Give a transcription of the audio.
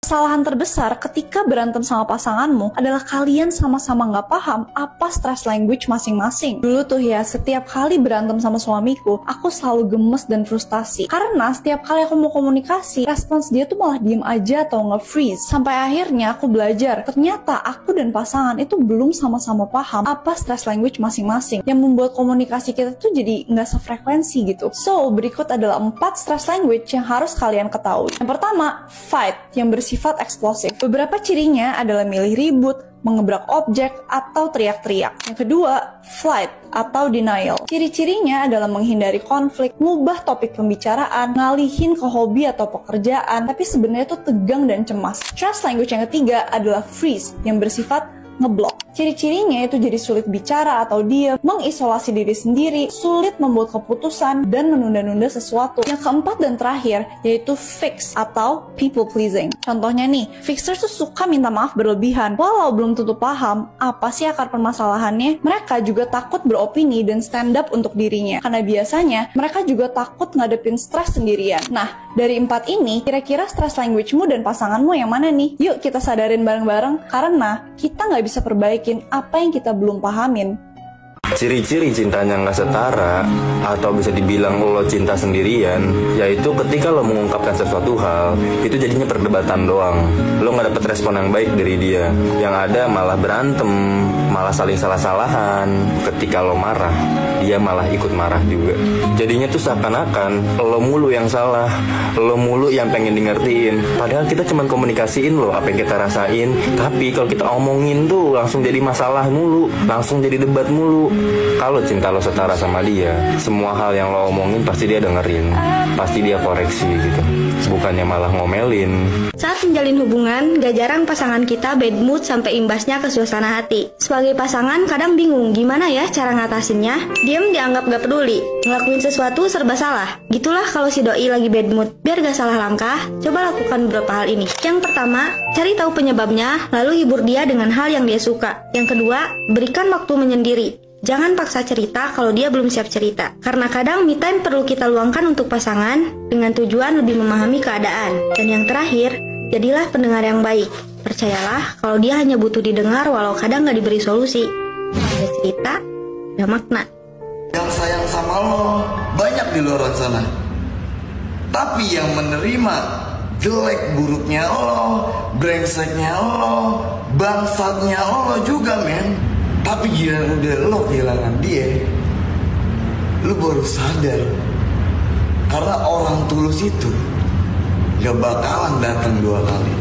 Kesalahan terbesar ketika berantem sama pasanganmu adalah kalian sama-sama nggak paham apa stress language masing-masing. Dulu tuh ya, setiap kali berantem sama suamiku, aku selalu gemes dan frustasi. Karena setiap kali aku mau komunikasi, respons dia tuh malah diem aja atau nge-freeze. Sampai akhirnya aku belajar, ternyata aku dan pasangan itu belum sama-sama paham apa stress language masing-masing, yang membuat komunikasi kita tuh jadi nggak sefrekuensi gitu. So, berikut adalah 4 stress language yang harus kalian ketahui. Yang pertama, fight, yang bersifat eksplosif. Beberapa cirinya adalah milih ribut, mengebrak objek, atau teriak-teriak. Yang kedua, flight atau denial. Ciri-cirinya adalah menghindari konflik, ngubah topik pembicaraan, ngalihin ke hobi atau pekerjaan, tapi sebenarnya tuh tegang dan cemas. Stress language yang ketiga adalah freeze, yang bersifat ngeblok. Ciri-cirinya itu jadi sulit bicara atau diam, mengisolasi diri sendiri, sulit membuat keputusan, dan menunda-nunda sesuatu. Yang keempat dan terakhir yaitu fix atau people pleasing. Contohnya nih, fixers tuh suka minta maaf berlebihan. Walau belum tentu paham apa sih akar permasalahannya, mereka juga takut beropini dan stand up untuk dirinya. Karena biasanya mereka juga takut ngadepin stres sendirian. Nah, dari 4 ini, kira-kira stress language-mu dan pasanganmu yang mana nih? Yuk kita sadarin bareng-bareng, karena kita nggak bisa perbaikin apa yang kita belum pahamin. Ciri-ciri cintanya nggak setara, atau bisa dibilang lo cinta sendirian, yaitu ketika lo mengungkapkan sesuatu hal, itu jadinya perdebatan doang. Lo nggak dapet respon yang baik dari dia. Yang ada malah berantem, malah saling salah-salahan. Ketika lo marah, dia malah ikut marah juga. Jadinya tuh seakan-akan lo mulu yang salah, lo mulu yang pengen di ngertiin. Padahal kita cuma komunikasiin lo apa yang kita rasain. Tapi kalau kita omongin tuh langsung jadi masalah mulu, langsung jadi debat mulu. Kalau cinta lo setara sama dia, semua hal yang lo omongin pasti dia dengerin, pasti dia koreksi gitu, bukannya malah ngomelin. Saat menjalin hubungan, gak jarang pasangan kita bad mood sampai imbasnya ke suasana hati. Sebagai pasangan kadang bingung gimana ya cara ngatasinnya. Diam dianggap gak peduli, ngelakuin sesuatu serba salah. Gitulah kalau si doi lagi bad mood. Biar gak salah langkah, coba lakukan beberapa hal ini. Yang pertama, cari tahu penyebabnya, lalu hibur dia dengan hal yang dia suka. Yang kedua, berikan waktu menyendiri. Jangan paksa cerita kalau dia belum siap cerita. Karena kadang me time perlu kita luangkan untuk pasangan dengan tujuan lebih memahami keadaan. Dan yang terakhir, jadilah pendengar yang baik. Percayalah kalau dia hanya butuh didengar walau kadang gak diberi solusi. Ada cerita, ada makna. Yang sayang sama lo banyak di luar sana. Tapi yang menerima jelek buruknya lo, brengseknya lo, bangsatnya lo juga men. Tapi gila udah lo kehilangan dia, lo baru sadar. Karena orang tulus itu gak bakalan datang 2 kali.